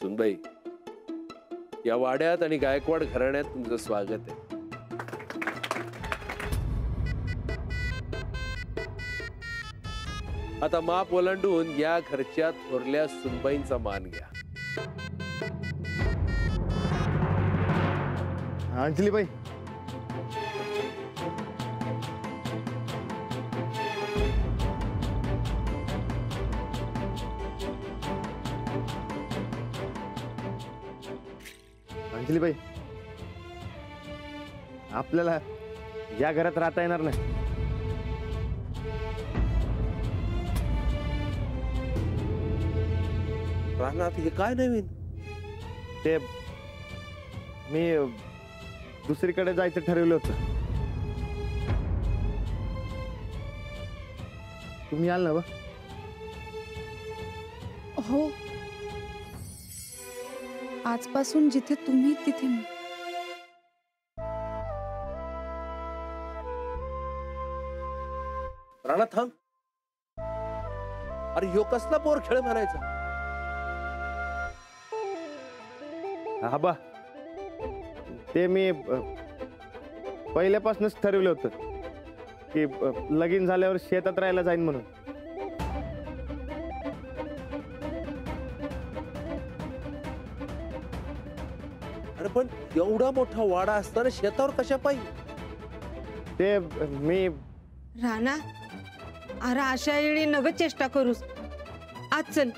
सुनबाई, या वाड्यात आणि गायकवाड घराण्यात तुमचं स्वागत आहे. आता माप ओलांडून या घरच्या थोरल्या सुनबाईंचा मान घ्या. अंजलीबाई, अंजलीबाई, आपल्याला या घरात राहता येणार नाही. रानात हे काय नवीन? ते मी दुसरीकडे जायचं ठरवलं होतं. तुम्ही याल ना? हो, आजपासून जिथे तुम्ही तिथे मी. राणा थांब. अरे ह्यो कसला पोर खेळ म्हणायचा? हा बा, ते मी पहिल्यापासूनच ठरवलं होतं की लगीन झाल्यावर शेतात राहायला जाईन म्हणून. अरे पण एवढा मोठा वाडा असताना शेतावर कशा पाहिजे? ते मी राणा, अरे अशा वेळी नग चेष्टा करूस. आज चल.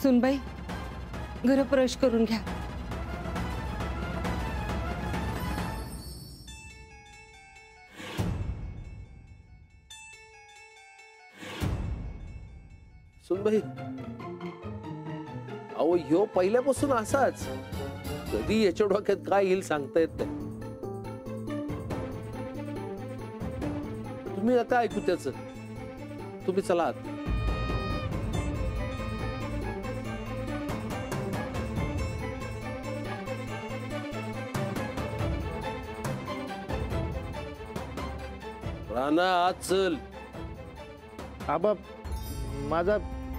सुनबाई, घर प्रवेश करून घ्या. सुनबाई, अहो ह्यो पहिल्यापासून असाच. कधी याच्या डोक्यात काय येईल सांगता येत नाही. तुम्ही आता ऐकू त्याच. तुम्ही चला आत. राणा आज चल. आबा, माझा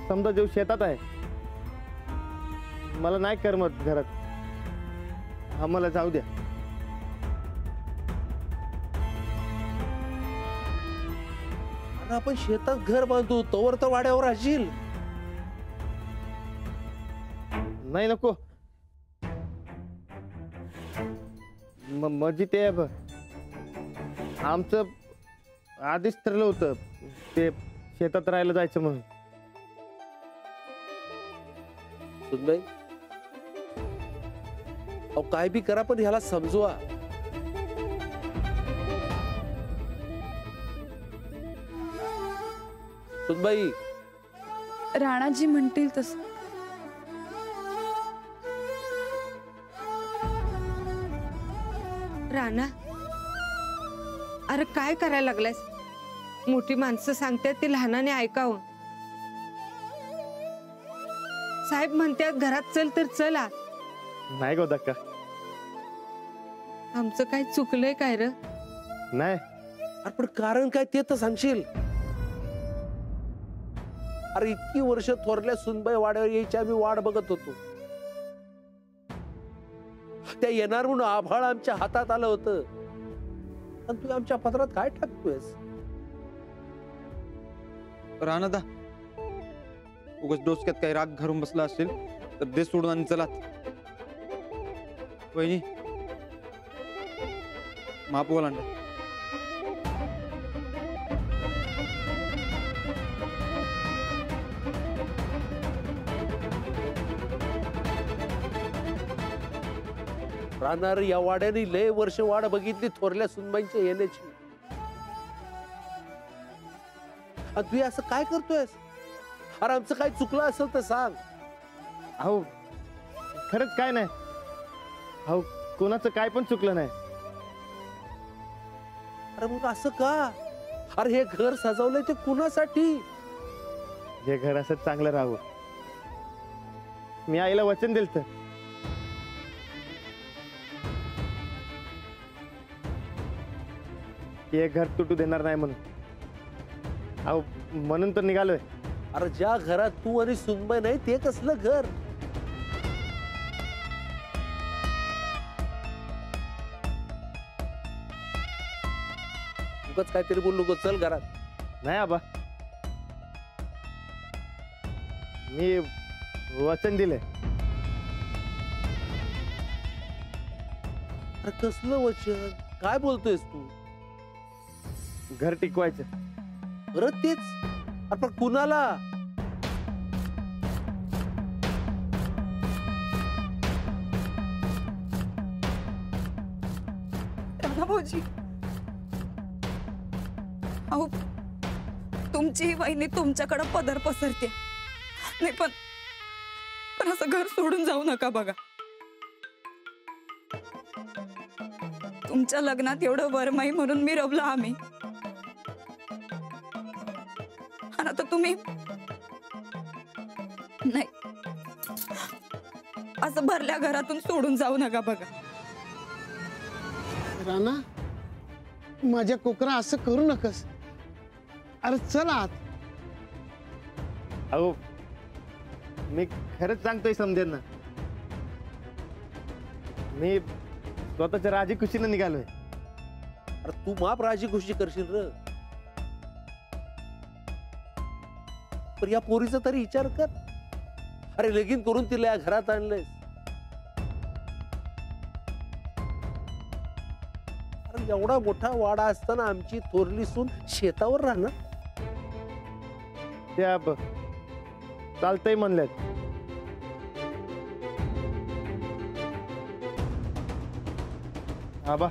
समजा जीव शेतात आहे. मला नाही करमत घरात. आम्हाला जाऊ द्या. अरे आपण शेतात घर बांधू तोवर तर वाड्यावर राहशील. नाही, नको. म्हणजे ते आमचं आधीच ठरलं होतं ते शेतात राहायला जायचं म्हणून. सुनबाई, अहो काय बी करा पण ह्याला समजवा. सुनबाई, राणाजी म्हणतील तसं. राणा, अरे काय करायला लागलायस? मोठी माणसं सांगतात ते लहानाने ऐकावं. साहेब म्हणतात घरात चल तर चला. नाही गो धक्का. आमचं काय चुकलंय काय र? नाही. अरे पण कारण काय ते तर सांगशील. अरे इतकी वर्ष थोरल्या सुनबाई वाड्यावर यायची आम्ही वाट बघत होतो. त्या येणार म्हणून आभाळ आमच्या हातात आलं होतं आणि तू आमच्या पदरात काय टाकतोयस? राणादा, उगाच डोसक्यात काही राग घरून बसला असेल तर दे सोडून आणि चलात. वहिनी, माप ओलांडा. राहणार या वाड्याने लय वर्ष वाट बघितली थोरल्या सुनबाईंच्या येण्याची. तू असं काय करतोयस? अरे आमचं काय चुकलं असेल तर सांग. अहो खरंच काय नाही. अहो कोणाचं काय पण चुकलं नाही. अरे मग असं का? अरे हे घर सजवलंय ते कुणासाठी? हे घर असं चांगलं राहावं. मी आईला वचन दिलं तर हे घर तुटू देणार नाही म्हणून. अहो म्हणून तर निघालोय. अरे ज्या घरात तू आणि सुनबाई नाही ते कसलं घर? उगाच काहीतरी बोलू नको, चल घरात. नाही आबा, मी वचन दिले. अरे कसलं वचन? काय बोलतोयस तू? घर टिकवायचं. परत तेच? अरे पण कुणाला? राणा भाऊजी, अहो तुमची ही वहिनी तुमच्याकडे पदर पसरते. नाही पण असं घर सोडून जाऊ नका बघा. तुमच्या लग्नात एवढं वरमाई म्हणून मी रबलो आम्ही, आणि आता तुम्ही नाही, असं भरल्या घरातून सोडून जाऊ नका बघा. राणा, माझ्या कोकरा असं करू नकस. अरे चल आत. अहो मी खरंच सांगतोय समजेन ना, मी स्वतःच्या राजी खुशीनं निघालोय. अरे तू माप राजी खुशी करशील र, पण या पोरीचा तरी विचार कर. अरे लगीन करून तिला या घरात आणलंय. अरे एवढा मोठा वाडा असताना आमची थोरली सून शेतावर राहणार? त्या चालतंय म्हणल्यात. आबा,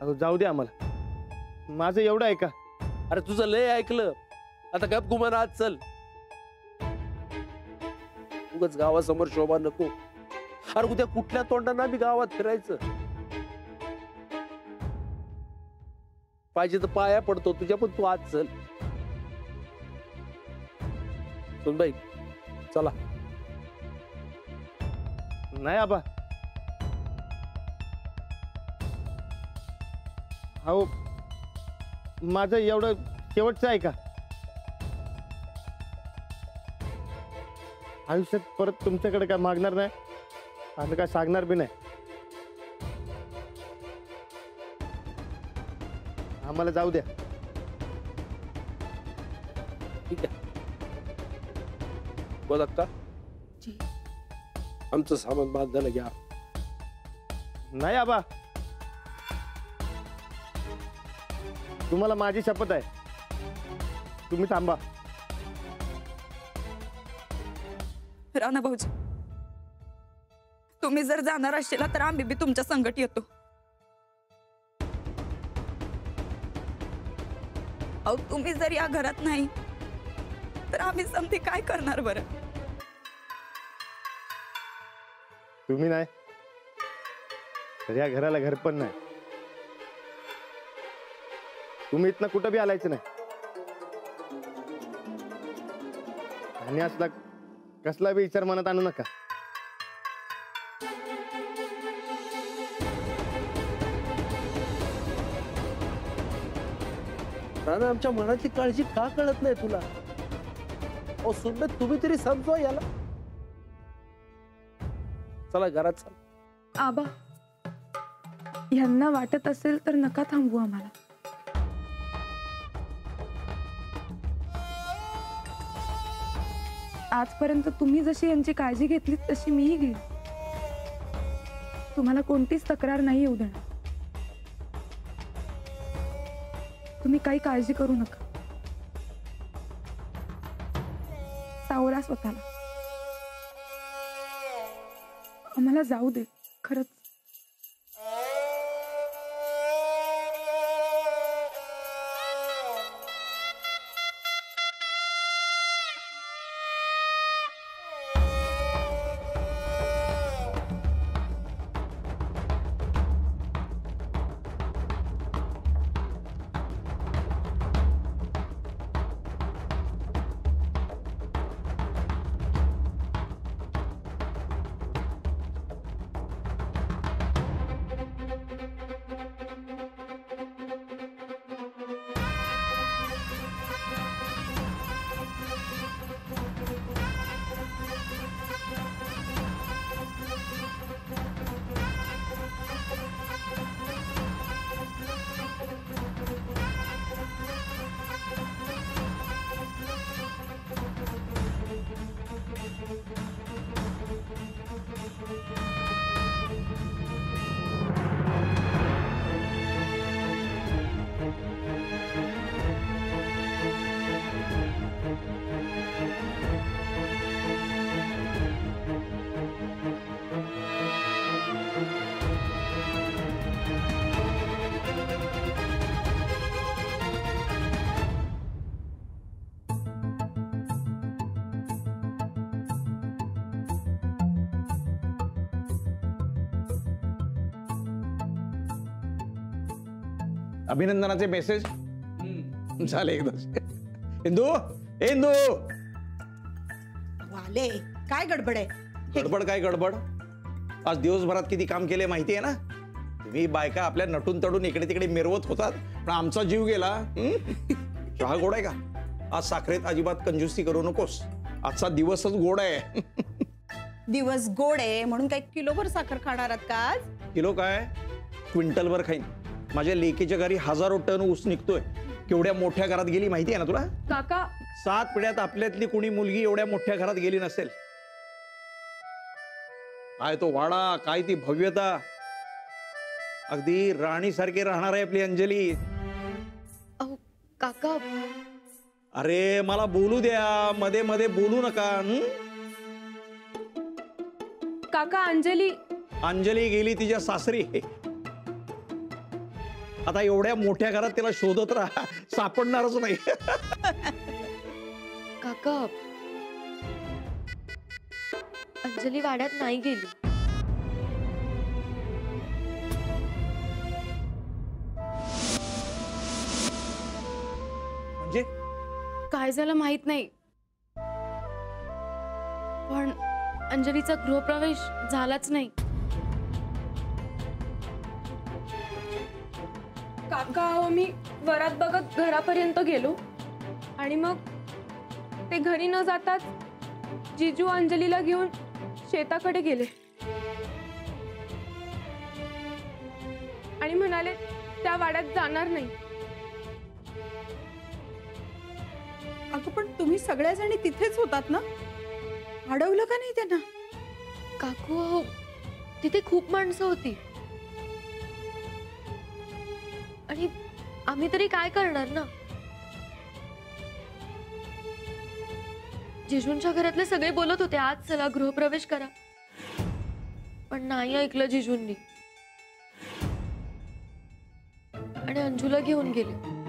अहो जाऊ दे आम्हाला. माझं एवढं आहे का? अरे तुझं लय ऐकलं, आता गप गुमान आज चल. उगाच गावासमोर शोभा नको. अरे उद्या कुठल्या तोंडाना बी गावात फिरायचं. पाहिजे तर पाया पडतो तुझ्या, पण तू आज चल. सुनबाई चला. नाही आबा, अहो माझं एवढं शेवटचं आहे का? आयुष्यात परत तुमच्याकडे काय मागणार नाही आणि काय सांगणार बी नाही. आम्हाला जाऊ द्या. ठीक आहे. बोल अक्का, आमचं सामान बांधायला घ्या. नाही आबा, तुम्हाला माझी शपथ आहे, तुम्ही थांबा. राणा भाऊजी, तुम्ही जर जाणार असेल तर आम्ही बी तुमच्या संगत येतो. अहो तुम्ही जर या घरात नाही तर आम्ही समधी काय करणार बरं? तुम्ही नाही तर या घराला घर पण नाही. तुम्ही इथनं कुठं बी आलायचं नाही. आणि असला कसला बी विचार मनात आणू नका. राणा, आमच्या मनातली काळजी का कळत नाही तुला? अहो सुनबाई, तुम्ही तरी समजवा याला. चला घरात चल. आबा, यांना वाटत असेल तर नका थांबवू आम्हाला. आजपर्यंत तुम्ही जशी यांची काळजी घेतली तशी मीही घेईन. तुम्हाला कोणतीच तक्रार नाही येऊ देणार. तुम्ही काही काळजी करू नका. सावरा स्वतःला. आम्हाला जाऊ दे खरंच. अभिनंदनाचे मेसेज झाले एकदा. इंदू इंदू, वाले काय गडबड आहे? गडबड काय गडबड? आज दिवसभरात किती काम केले माहिती आहे ना? तुम्ही बायका आपल्या नटून तडून इकडे तिकडे मिरवत होतात, पण आमचा जीव गेला. चहा गोड आहे का? आज साखरेत अजिबात कंजूसी करू नकोस. आजचा दिवसच गोड आहे. दिवस गोड आहे म्हणून काय किलोभर साखर खाणार आहात का आज? किलो काय, क्विंटलभर खाईन. माझ्या लेकीच्या घरी हजारो टन ऊस निघतोय. केवढ्या मोठ्या घरात गेली माहिती आहे ना तुला? काका 7 पिढ्यात आपल्यातली कुणी मुलगी एवढ्या मोठ्या घरात गेली नसेल. काय तो वाडा, काय ती भव्यता, अगदी राणी सारखी राहणार आहे आपली अंजली. अहो काका, अरे मला बोलू द्या, मध्ये मध्ये बोलू नका. काका अंजली गेली तिच्या सासरी. आता एवढ्या मोठ्या घरात तिला शोधत राहा, सापडणारच नाही. काका, अंजली वाड्यात नाही गेली. म्हणजे काय झालं माहित नाही, पण अंजलीचा गृहप्रवेश झालाच नाही. काका अहो मी वरात बघत घरापर्यंत गेलो आणि मग ते घरी न जाताच जीजू अंजलीला घेऊन शेताकडे गेले आणि म्हणाले त्या वाड्यात जाणार नाही. अगं पण तुम्ही सगळ्याजणी तिथेच होतात ना? अडवलं का नाही त्यांना? काकू, अहो तिथे खूप माणसं होती आणि आम्ही तरी काय करणार ना? जिजूंच्या घरातले सगळे बोलत होते आज चला गृहप्रवेश करा, पण नाही ऐकलं जिजूंनी आणि अंजूला घेऊन गेले.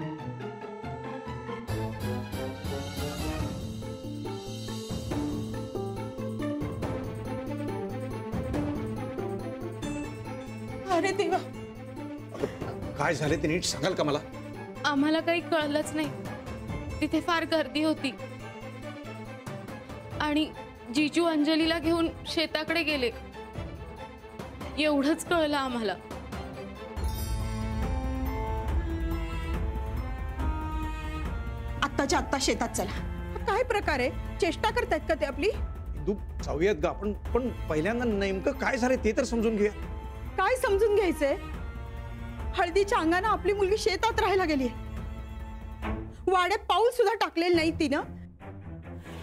अरे देवा, काय झाले ते नीट सांगाल का मला? आम्हाला काही कळलंच नाही. तिथे फार गर्दी होती आणि जीजू अंजलीला घेऊन शेताकडे गेले, एवढंच कळलं आम्हाला. आत्ताच्या आत्ता शेतात चला. काय प्रकार आहे? चेष्टा करतायत का ते आपली? तू जाऊयात का आपण? पण पहिल्यांदा नेमकं काय झालं ते तर समजून घेऊया. काय समजून घ्यायचंय? हळदीच्या अंगानं आपली मुलगी शेतात राहायला गेली. वाड्यात पाऊल सुद्धा टाकलेलं नाही तिनं.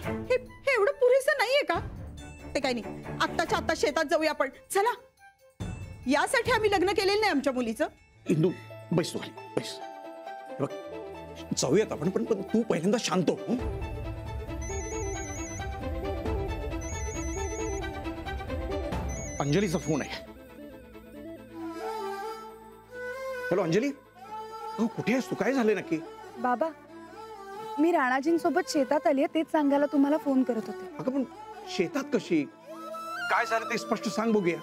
हे एवढं पुरेसं नाहीये का? ते काय नाही, आत्ताच्या आत्ता शेतात जाऊया आपण. चला, यासाठी आम्ही लग्न केलेलं नाही आमच्या मुलीचं. इंदू बैस, तू खाली बैस. बघ, जाऊयात आपण, पण तू पहिल्यांदा शांत हो. अंजलीचा फोन आहे. हॅलो अंजली, कुठे आहेस तू? काय झाले नक्की? बाबा मी राणाजींसोबत शेतात आली आहे, तेच सांगायला तुम्हाला फोन करत होते. अगं पण शेतात कशी? काय झालं ते स्पष्ट सांग बघूया.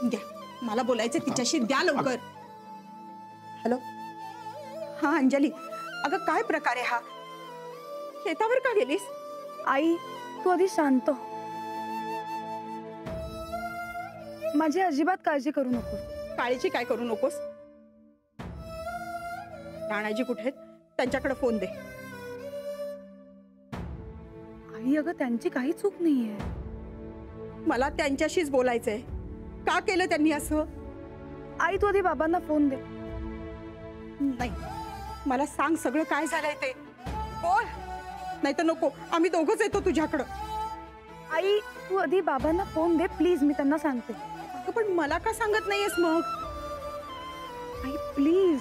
द्या, मला बोलायचं तिच्याशी, द्या लवकर. हॅलो, हा अंजली, अगं काय प्रकार आहे हा? शेतावर का गेलीस? आई तू आधी शांत हो. माझी अजिबात काळजी करू नको. काळजी काय करू नकोस? राणाजी कुठे आहेत? त्यांच्याकडे फोन दे. आई अगं त्यांची काही चूक नाहीये. मला त्यांच्याशीच बोलायचंय. का केलं त्यांनी असं? आई तू आधी बाबांना फोन दे. नाही, मला सांग सगळं काय झालंय ते. बोल, नाही तर नको, आम्ही दोघंच येतो तुझ्याकडं. आई तू आधी बाबांना फोन दे प्लीज, मी त्यांना सांगते. अगं पण मला का सांगत नाहीयेस मग? आई प्लीज.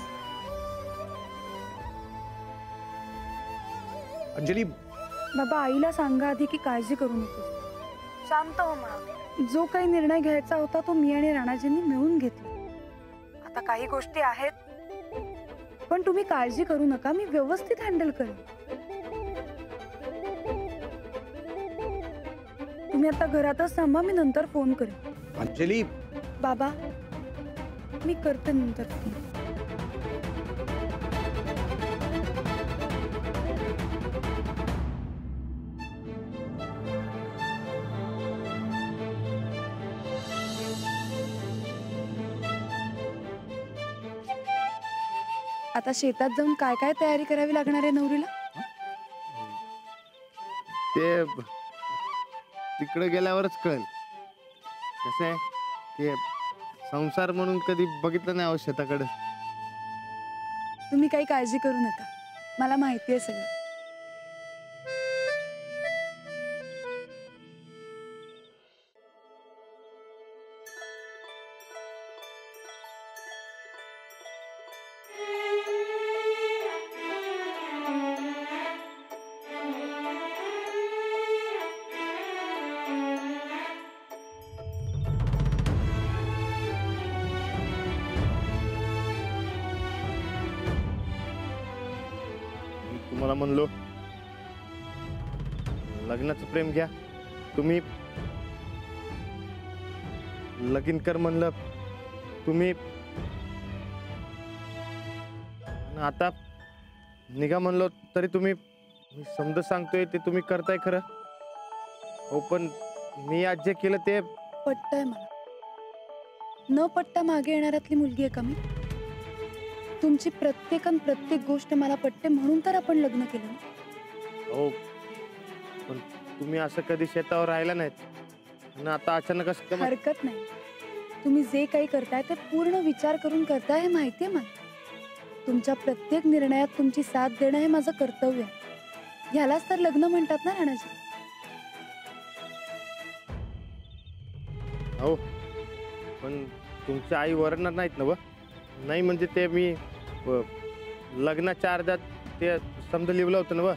अंजली, बाबा आईला सांगा आधी की काळजी करू नको, शांत हो म्हणा. जो काही निर्णय घ्यायचा होता तो मी आणि राणाजींनी मिळून घेतला. आता काही गोष्टी आहेत, पण तुम्ही काळजी करू नका, मी व्यवस्थित हँडल करेन. तुम्ही आता घरातच थांबा, मी नंतर फोन करेन. अंजली बाबा मी करते नंतर फोन. आता शेतात जाऊन काय काय तयारी करावी लागणार आहे नवरीला? ते तिकडे गेल्यावरच कळेल. कसं आहे ते संसार म्हणून कधी बघितलं नाही शेताकडे. तुम्ही काही काळजी करू नका, मला माहिती आहे सगळं. तुम्हाला म्हणलो लग्नाचं प्रेम घ्या, तुम्ही लगीन कर म्हणलं तुम्ही, आता निघा म्हणलो तरी तुम्ही. मी समज सांगतोय ते तुम्ही करताय खरं हो, पण मी आज जे केलं ते पटतंय मला. न पटता मागे येणाऱ्यातली मुलगी आहे का मी? तुमची प्रत्येक गोष्ट मला पटते म्हणून तर आपण लग्न केलं ना. हो, पण तुम्ही असं कधी शेतावर राहिला नाहीत आणि आता अचानक असं हरकत नाही. तुम्ही जे काही करताय ते पूर्ण विचार करून करताय हे माहितीये मला. तुमच्या प्रत्येक निर्णयात तुमची साथ देणं हे माझं कर्तव्य आहे. ह्यालाच तर लग्न म्हणतात ना राणाजी. हो, पण तुमची आई वरणार नाहीत ना? नाही म्हणजे ते मी लग्नाच्या अर्ध्यात ते समज लिहिलं होतं ना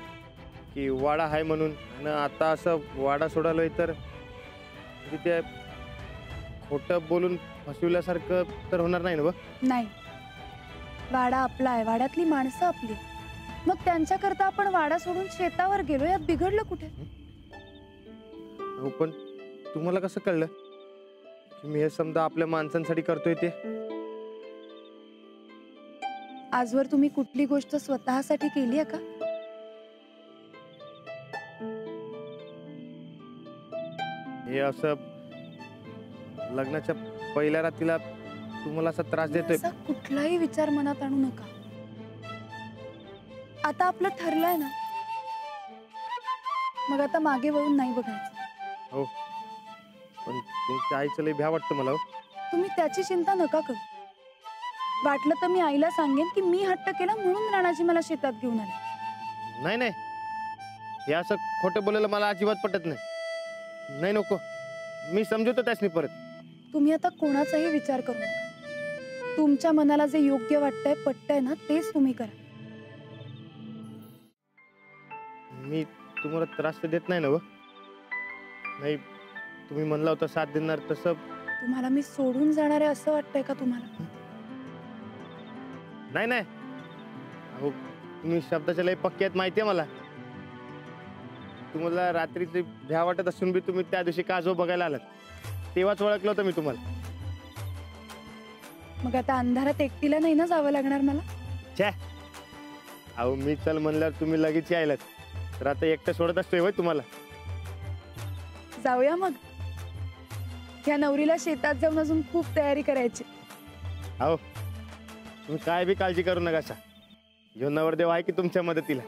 की वाडा आहे म्हणून, आणि आता असं वाडा सोडालोय तर ते खोटं बोलून फसविल्यासारखं तर होणार नाही ना? नाही, वाडा आपला आहे, वाड्यातली माणसं आपली. मग त्यांच्याकरता आपण वाडा सोडून शेतावर गेलो, यात बिघडलं कुठे? हो, पण तुम्हाला कसं कळलं की मी हे समजा आपल्या माणसांसाठी करतोय ते? आजवर तुम्ही कुठली गोष्ट स्वतःसाठी केली आहे का? हे असं लग्नाच्या पहिल्या रात्रीला तुम्हाला असा त्रास देतोय? असा कुठलाही विचार मनात आणू नका. आता आपलं ठरलंय ना, मग आता मागे वळून नाही बघायचं. हो, पण तुमच्या आईचं लय भ्या वाटतं मला. तुम्ही त्याची चिंता नका करू. वाटलं तर मी आईला सांगेन की मी हट्ट केला म्हणून राणाजी मला शेतात घेऊन आले. नाही नाही, हे असं खोटं बोलायला मला अजिबात पटत नाही. नाही, नको, मी समजवतो त्यासनी परत. तुम्ही आता कोणाचाही विचार करू नका. तुमच्या मनाला जे योग्य वाटतंय पटतंय ना तेच तुम्ही करा. मी तुम्हाला त्रास तर देत नाही ना? नाही, तुम्ही म्हणला होता साथ देणार तसं. तुम्हाला मी सोडून जाणार आहे असं वाटतंय का तुम्हाला? नाही नाही, अहो तुम्ही शब्दाच्या लय पक्के आहेत माहिती आहे मला. तुम्हाला रात्रीची भ्या वाटत असून बी तुम्ही त्या दिवशी काजो बघायला आलात, तेव्हाच ओळखलं होतं मी तुम्हाला. मग आता अंधारात एकटीला नाही ना जावं लागणार मला? छे, अहो मी चल म्हणल्यावर तुम्ही लगेच यायलात, तर आता एकटं सोडत असतोय होय तुम्हाला? जाऊया मग. ह्या नवरीला शेतात जाऊन अजून खूप तयारी करायची. अहो तुम्ही काय बी काळजी करू नका. सा जो नवरदेव आहे की तुमच्या मदतीला.